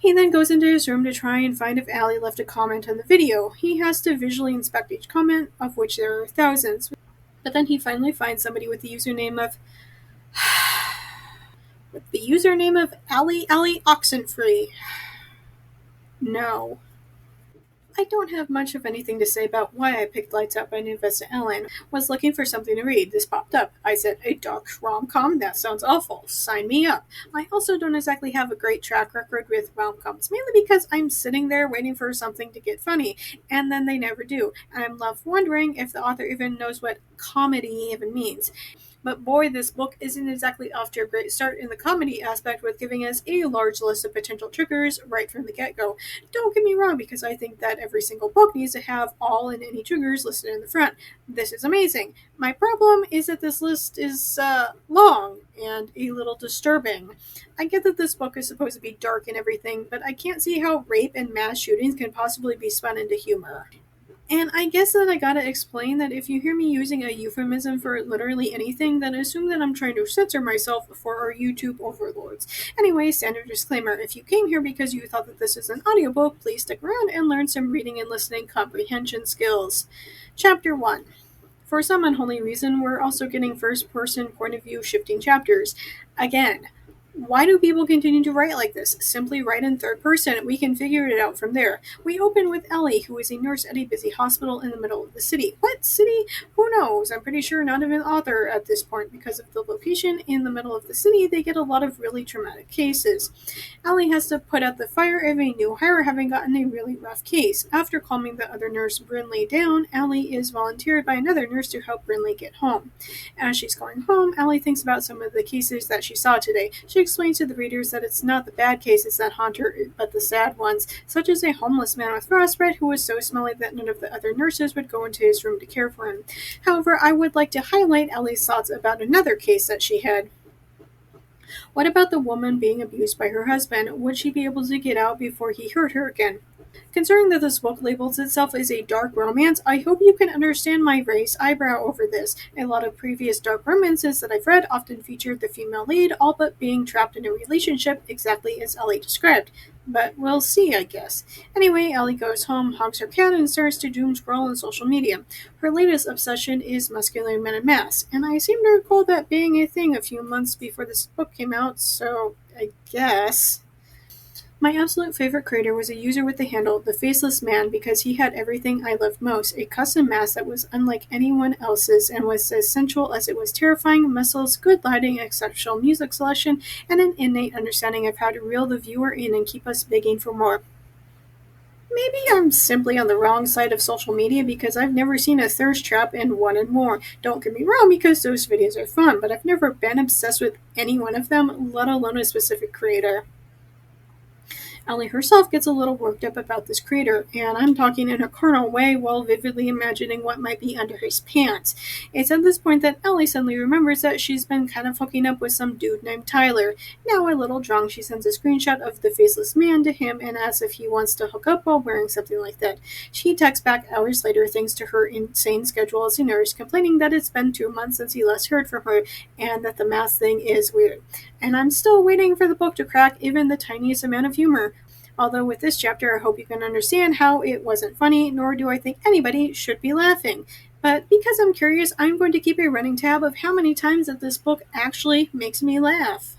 He then goes into his room to try and find if Allie left a comment on the video. He has to visually inspect each comment, of which there are thousands. But then he finally finds somebody with the username of Allie Oxenfree. No. I don't have much of anything to say about why I picked Lights Out by Navessa Allen. Was looking for something to read. This popped up. I said, a dark rom-com? That sounds awful. Sign me up. I also don't exactly have a great track record with rom-coms, mainly because I'm sitting there waiting for something to get funny, and then they never do. And I'm left wondering if the author even knows what comedy even means. But boy, this book isn't exactly off to a great start in the comedy aspect with giving us a large list of potential triggers right from the get-go. Don't get me wrong, because I think that every single book needs to have all and any triggers listed in the front. This is amazing. My problem is that this list is long and a little disturbing. I get that this book is supposed to be dark and everything, but I can't see how rape and mass shootings can possibly be spun into humor. And I guess that I gotta explain that if you hear me using a euphemism for literally anything, then assume that I'm trying to censor myself for our YouTube overlords. Anyway, standard disclaimer, if you came here because you thought that this is an audiobook, please stick around and learn some reading and listening comprehension skills. Chapter 1. For some unholy reason, we're also getting first-person point of view shifting chapters. Again, why do people continue to write like this? Simply write in third person. We can figure it out from there. We open with Ellie, who is a nurse at a busy hospital in the middle of the city. What city? Who knows? I'm pretty sure not even an author at this point. Because of the location in the middle of the city, they get a lot of really traumatic cases. Ellie has to put out the fire of a new hire having gotten a really rough case. After calming the other nurse, Brinley, down, Ellie is volunteered by another nurse to help Brinley get home. As she's going home, Ellie thinks about some of the cases that she saw today. She explains to the readers that it's not the bad cases that haunt her, but the sad ones, such as a homeless man with frostbite who was so smelly that none of the other nurses would go into his room to care for him. However, I would like to highlight Ellie's thoughts about another case that she had. What about the woman being abused by her husband? Would she be able to get out before he hurt her again? Considering that this book labels itself as a dark romance, I hope you can understand my raised eyebrow over this. A lot of previous dark romances that I've read often featured the female lead all but being trapped in a relationship exactly as Ellie described. But we'll see, I guess. Anyway, Ellie goes home, hogs her cat, and starts to doom scroll on social media. Her latest obsession is muscular men en masse, and I seem to recall that being a thing a few months before this book came out, so I guess. My absolute favorite creator was a user with the handle The Faceless Man because he had everything I loved most, a custom mask that was unlike anyone else's and was as sensual as it was terrifying, muscles, good lighting, exceptional music selection, and an innate understanding of how to reel the viewer in and keep us begging for more. Maybe I'm simply on the wrong side of social media because I've never seen a thirst trap and wanted more. Don't get me wrong, because those videos are fun, but I've never been obsessed with any one of them, let alone a specific creator. Ellie herself gets a little worked up about this creator, and I'm talking in a carnal way while vividly imagining what might be under his pants. It's at this point that Ellie suddenly remembers that she's been kind of hooking up with some dude named Tyler. Now a little drunk, she sends a screenshot of the faceless man to him and asks if he wants to hook up while wearing something like that. She texts back hours later thanks to her insane schedule as a nurse, complaining that it's been 2 months since he last heard from her and that the mask thing is weird. And I'm still waiting for the book to crack even the tiniest amount of humor. Although with this chapter, I hope you can understand how it wasn't funny, nor do I think anybody should be laughing. But because I'm curious, I'm going to keep a running tab of how many times that this book actually makes me laugh.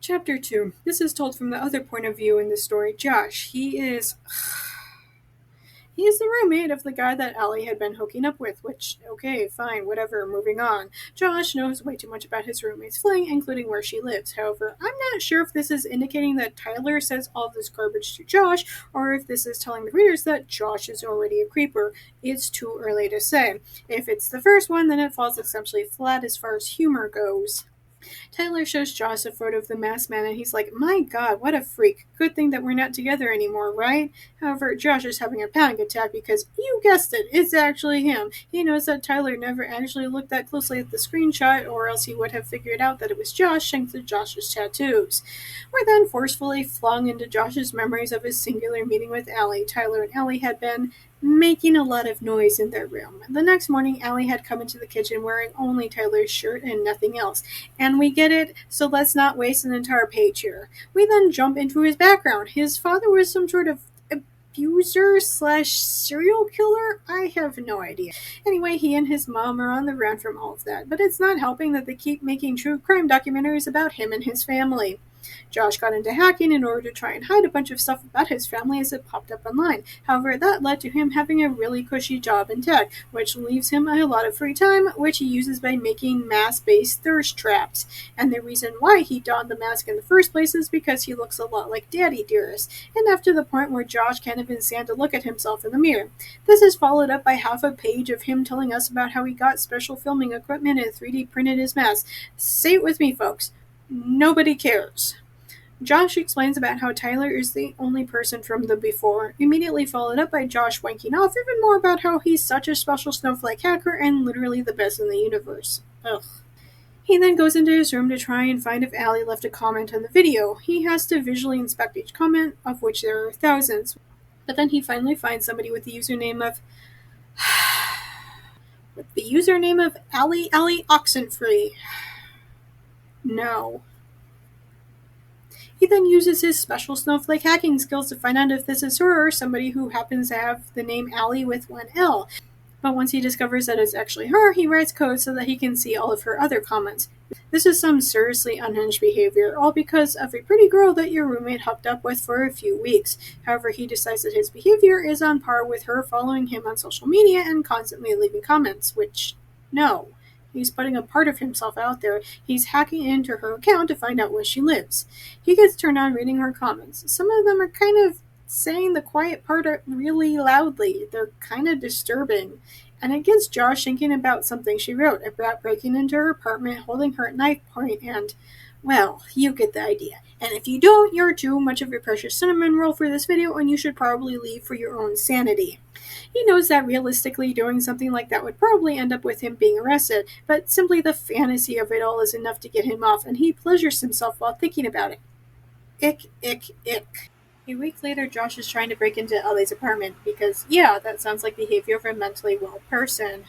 Chapter 2. This is told from the other point of view in the story, Josh. He is the roommate of the guy that Ellie had been hooking up with, which, okay, fine, whatever, moving on. Josh knows way too much about his roommate's fling, including where she lives. However, I'm not sure if this is indicating that Tyler says all this garbage to Josh, or if this is telling the readers that Josh is already a creeper. It's too early to say. If it's the first one, then it falls exceptionally flat as far as humor goes. Tyler shows Josh a photo of the masked man and he's like, my god, what a freak. Good thing that we're not together anymore, right? However, Josh is having a panic attack because, you guessed it, it's actually him. He knows that Tyler never actually looked that closely at the screenshot or else he would have figured out that it was Josh thanks to Josh's tattoos. We're then forcefully flung into Josh's memories of his singular meeting with Allie. Tyler and Allie had been making a lot of noise in their room. The next morning, Allie had come into the kitchen wearing only Tyler's shirt and nothing else. And we get get it, so let's not waste an entire page here. We then jump into his background. His father was some sort of abuser slash serial killer? I have no idea. Anyway, he and his mom are on the run from all of that, but it's not helping that they keep making true crime documentaries about him and his family. Josh got into hacking in order to try and hide a bunch of stuff about his family as it popped up online. However, that led to him having a really cushy job in tech, which leaves him a lot of free time, which he uses by making mask-based thirst traps. And the reason why he donned the mask in the first place is because he looks a lot like Daddy Dearest, and after the point where Josh can't even stand to look at himself in the mirror. This is followed up by half a page of him telling us about how he got special filming equipment and 3D printed his mask. Say it with me, folks. Nobody cares. Josh explains about how Tyler is the only person from the before, immediately followed up by Josh wanking off even more about how he's such a special snowflake hacker and literally the best in the universe. Ugh. He then goes into his room to try and find if Allie left a comment on the video. He has to visually inspect each comment, of which there are thousands. But then he finally finds somebody with the username of Allie Oxenfree. No. He then uses his special snowflake hacking skills to find out if this is her or somebody who happens to have the name Allie with one L. But once he discovers that it's actually her, he writes code so that he can see all of her other comments. This is some seriously unhinged behavior, all because of a pretty girl that your roommate hooked up with for a few weeks. However, he decides that his behavior is on par with her following him on social media and constantly leaving comments, which, no. He's putting a part of himself out there. He's hacking into her account to find out where she lives. He gets turned on reading her comments. Some of them are kind of saying the quiet part really loudly. They're kind of disturbing. And it gets Josh thinking about something she wrote about breaking into her apartment, holding her at knife point, and, well, you get the idea. And if you don't, you're too much of a precious cinnamon roll for this video, and you should probably leave for your own sanity. He knows that realistically doing something like that would probably end up with him being arrested, but simply the fantasy of it all is enough to get him off, and he pleasures himself while thinking about it. Ick, ick, ick. A week later, Josh is trying to break into Ellie's apartment, because, yeah, that sounds like behavior of a mentally well person.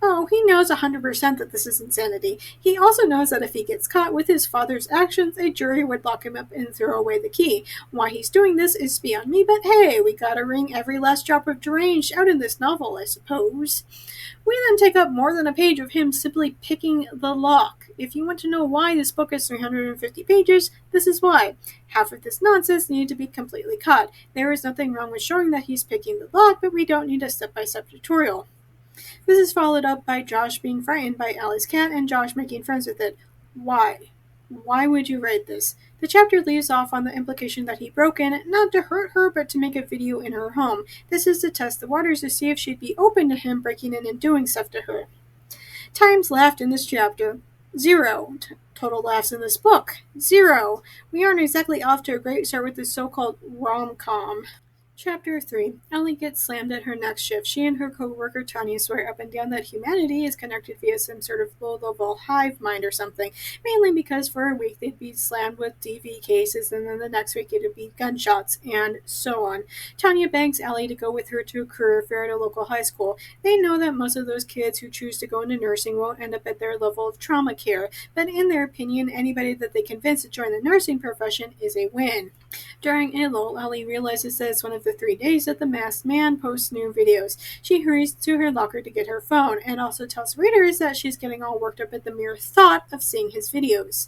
Oh, he knows 100% that this is insanity. He also knows that if he gets caught with his father's actions, a jury would lock him up and throw away the key. Why he's doing this is beyond me, but hey, we gotta wring every last drop of deranged out in this novel, I suppose. We then take up more than a page of him simply picking the lock. If you want to know why this book is 350 pages, this is why. Half of this nonsense needed to be completely cut. There is nothing wrong with showing that he's picking the lock, but we don't need a step-by-step tutorial. This is followed up by Josh being frightened by Allie's cat and Josh making friends with it. Why? Why would you write this? The chapter leaves off on the implication that he broke in, not to hurt her, but to make a video in her home. This is to test the waters to see if she'd be open to him breaking in and doing stuff to her. Times laughed in this chapter. 0. Total laughs in this book. 0. We aren't exactly off to a great start with this so-called rom-com. Chapter 3. Ellie gets slammed at her next shift. She and her co-worker Tanya swear up and down that humanity is connected via some sort of low-level hive mind or something, mainly because for a week they'd be slammed with DV cases and then the next week it'd be gunshots, and so on. Tanya begs Ellie to go with her to a career fair at a local high school. They know that most of those kids who choose to go into nursing won't end up at their level of trauma care, but in their opinion, anybody that they convince to join the nursing profession is a win. During a lull, Ellie realizes that it's one of the 3 days that the masked man posts new videos. She hurries to her locker to get her phone, and also tells readers that she's getting all worked up at the mere thought of seeing his videos.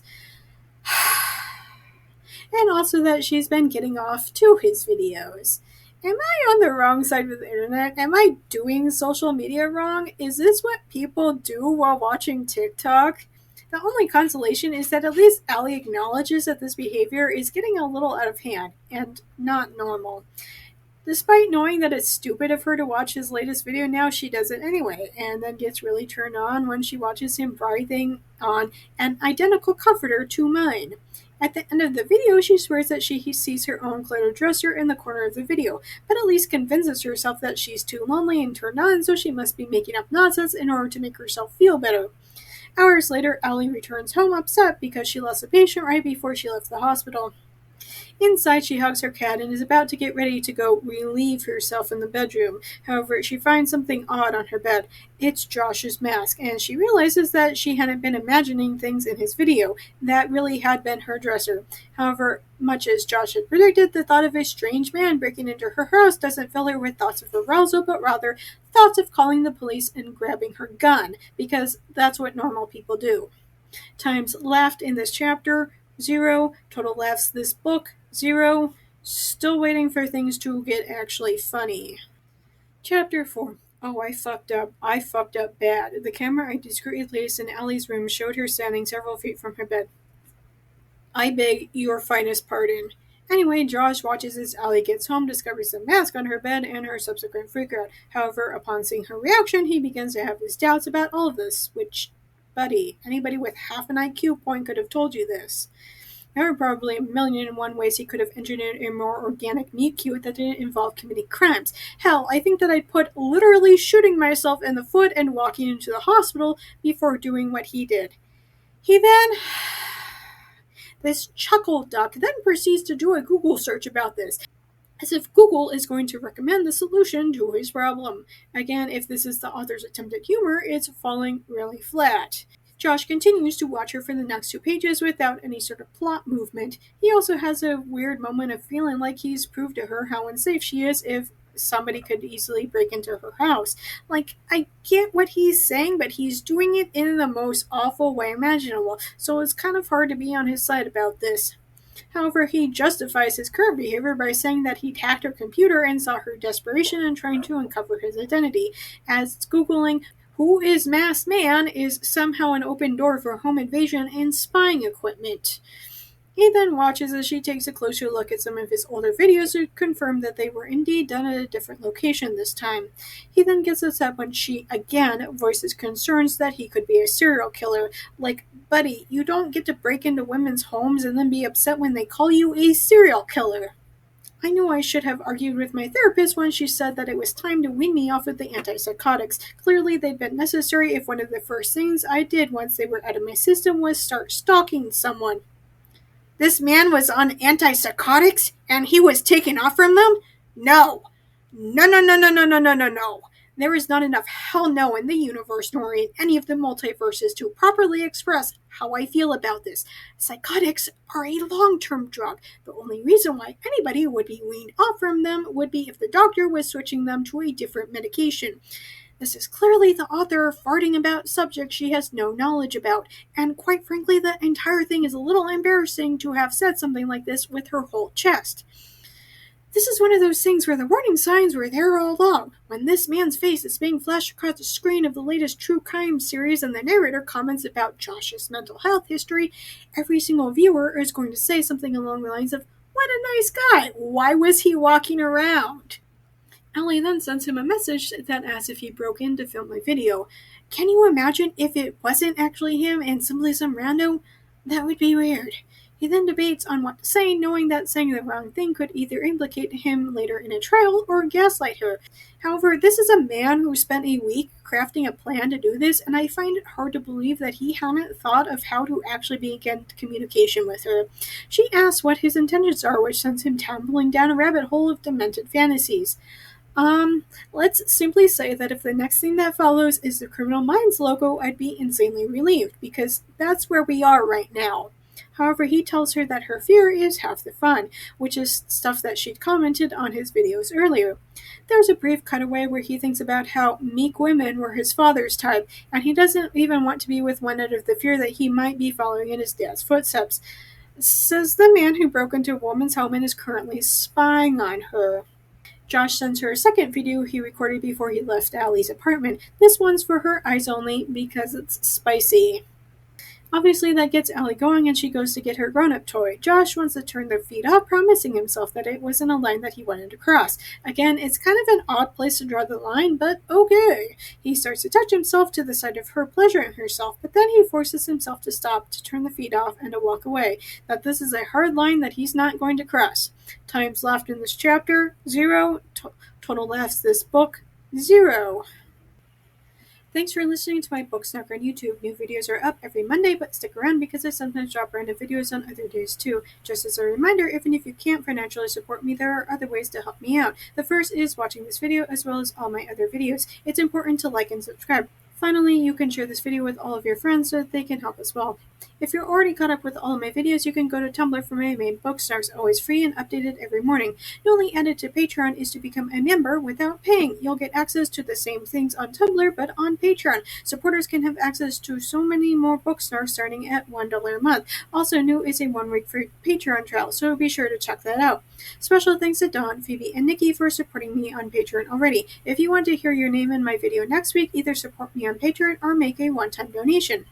And also that she's been getting off to his videos. Am I on the wrong side of the internet? Am I doing social media wrong? Is this what people do while watching TikTok? The only consolation is that at least Allie acknowledges that this behavior is getting a little out of hand and not normal. Despite knowing that it's stupid of her to watch his latest video now, she does it anyway, and then gets really turned on when she watches him writhing on an identical comforter to mine. At the end of the video, she swears that she sees her own cluttered dresser in the corner of the video, but at least convinces herself that she's too lonely and turned on, so she must be making up nonsense in order to make herself feel better. Hours later, Ellie returns home upset because she lost a patient right before she left the hospital. Inside, she hugs her cat and is about to get ready to go relieve herself in the bedroom. However, she finds something odd on her bed. It's Josh's mask, and she realizes that she hadn't been imagining things in his video. That really had been her dresser. However, much as Josh had predicted, the thought of a strange man breaking into her house doesn't fill her with thoughts of arousal, but rather thoughts of calling the police and grabbing her gun, because that's what normal people do. Times laughed in this chapter, 0. Total laughs this book, 0. Still waiting for things to get actually funny. Chapter 4. Oh, I fucked up. I fucked up bad. The camera I discreetly placed in Allie's room showed her standing several feet from her bed. I beg your finest pardon. Anyway, Josh watches as Allie gets home, discovers the mask on her bed, and her subsequent freakout. However, upon seeing her reaction, he begins to have his doubts about all of this, which, buddy, anybody with half an IQ point could have told you this. There are probably a million and one ways he could have engineered a more organic meet-cute that didn't involve committing crimes. Hell, I think that I'd put literally shooting myself in the foot and walking into the hospital before doing what he did. He then... This chuckle duck then proceeds to do a Google search about this, as if Google is going to recommend the solution to his problem. Again, if this is the author's attempt at humor, it's falling really flat. Josh continues to watch her for the next 2 pages without any sort of plot movement. He also has a weird moment of feeling like he's proved to her how unsafe she is if somebody could easily break into her house. Like, I get what he's saying, but he's doing it in the most awful way imaginable, so it's kind of hard to be on his side about this. However, he justifies his current behavior by saying that he'd hacked her computer and saw her desperation in trying to uncover his identity, as Googling who is Masked Man is somehow an open door for home invasion and spying equipment. He then watches as she takes a closer look at some of his older videos to confirm that they were indeed done at a different location this time. He then gets upset when she, again, voices concerns that he could be a serial killer. Like, buddy, you don't get to break into women's homes and then be upset when they call you a serial killer. I knew I should have argued with my therapist when she said that it was time to wean me off of the antipsychotics. Clearly, they'd been necessary if one of the first things I did once they were out of my system was start stalking someone. This man was on antipsychotics and he was taken off from them? No. No. There is not enough hell no in the universe nor in any of the multiverses to properly express how I feel about this. Psychotics are a long-term drug. The only reason why anybody would be weaned off from them would be if the doctor was switching them to a different medication. This is clearly the author farting about subjects she has no knowledge about, and quite frankly, the entire thing is a little embarrassing to have said something like this with her whole chest. This is one of those things where the warning signs were there all along. When this man's face is being flashed across the screen of the latest true crime series and the narrator comments about Josh's mental health history, every single viewer is going to say something along the lines of, "What a nice guy, why was he walking around?" Allie then sends him a message that asks if he broke in to film my video. Can you imagine if it wasn't actually him and simply some rando? That would be weird. He then debates on what to say, knowing that saying the wrong thing could either implicate him later in a trial or gaslight her. However, this is a man who spent a week crafting a plan to do this, and I find it hard to believe that he hadn't thought of how to actually begin communication with her. She asks what his intentions are, which sends him tumbling down a rabbit hole of demented fantasies. Let's simply say that if the next thing that follows is the Criminal Minds logo, I'd be insanely relieved, because that's where we are right now. However, he tells her that her fear is half the fun, which is stuff that she'd commented on his videos earlier. There's a brief cutaway where he thinks about how meek women were his father's type, and he doesn't even want to be with one out of the fear that he might be following in his dad's footsteps. Says the man who broke into a woman's home and is currently spying on her. Josh sends her a second video he recorded before he left Allie's apartment. This one's for her eyes only because it's spicy. Obviously, that gets Allie going, and she goes to get her grown-up toy. Josh wants to turn their feet up, promising himself that it wasn't a line that he wanted to cross. Again, it's kind of an odd place to draw the line, but okay. He starts to touch himself to the side of her pleasuring herself, but then he forces himself to stop, to turn the feet off, and to walk away. That this is a hard line that he's not going to cross. Times laughed in this chapter, 0. Total laughs this book, 0. Thanks for listening to my Book Snark on YouTube. New videos are up every Monday, but stick around because I sometimes drop random videos on other days too. Just as a reminder, even if you can't financially support me, there are other ways to help me out. The first is watching this video as well as all my other videos. It's important to like and subscribe. Finally, you can share this video with all of your friends so that they can help as well. If you're already caught up with all of my videos, you can go to Tumblr for my main book, Snark's always free and updated every morning. The only added to Patreon is to become a member without paying. You'll get access to the same things on Tumblr, but on Patreon. Supporters can have access to so many more book Snarks starting at $1 a month. Also new is a 1-week free Patreon trial, so be sure to check that out. Special thanks to Dawn, Phoebe, and Nikki for supporting me on Patreon already. If you want to hear your name in my video next week, either support me on Patreon or make a one-time donation.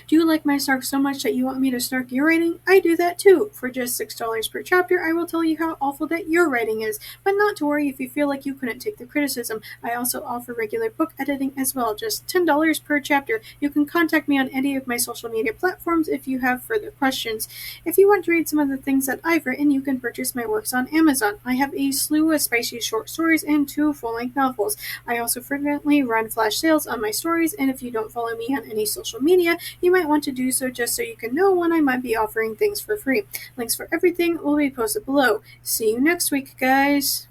Do you like my Snark so much that you want me to snark your writing? I do that too. For just $6 per chapter, I will tell you how awful that your writing is. But not to worry if you feel like you couldn't take the criticism. I also offer regular book editing as well, just $10 per chapter. You can contact me on any of my social media platforms if you have further questions. If you want to read some of the things that I've written, you can purchase my works on Amazon. I have a slew of spicy short stories and 2 full-length novels. I also frequently run flash sales on my stories, and if you don't follow me on any social media, you might want to do so just so you can know when I might be offering things for free. Links for everything will be posted below. See you next week, guys!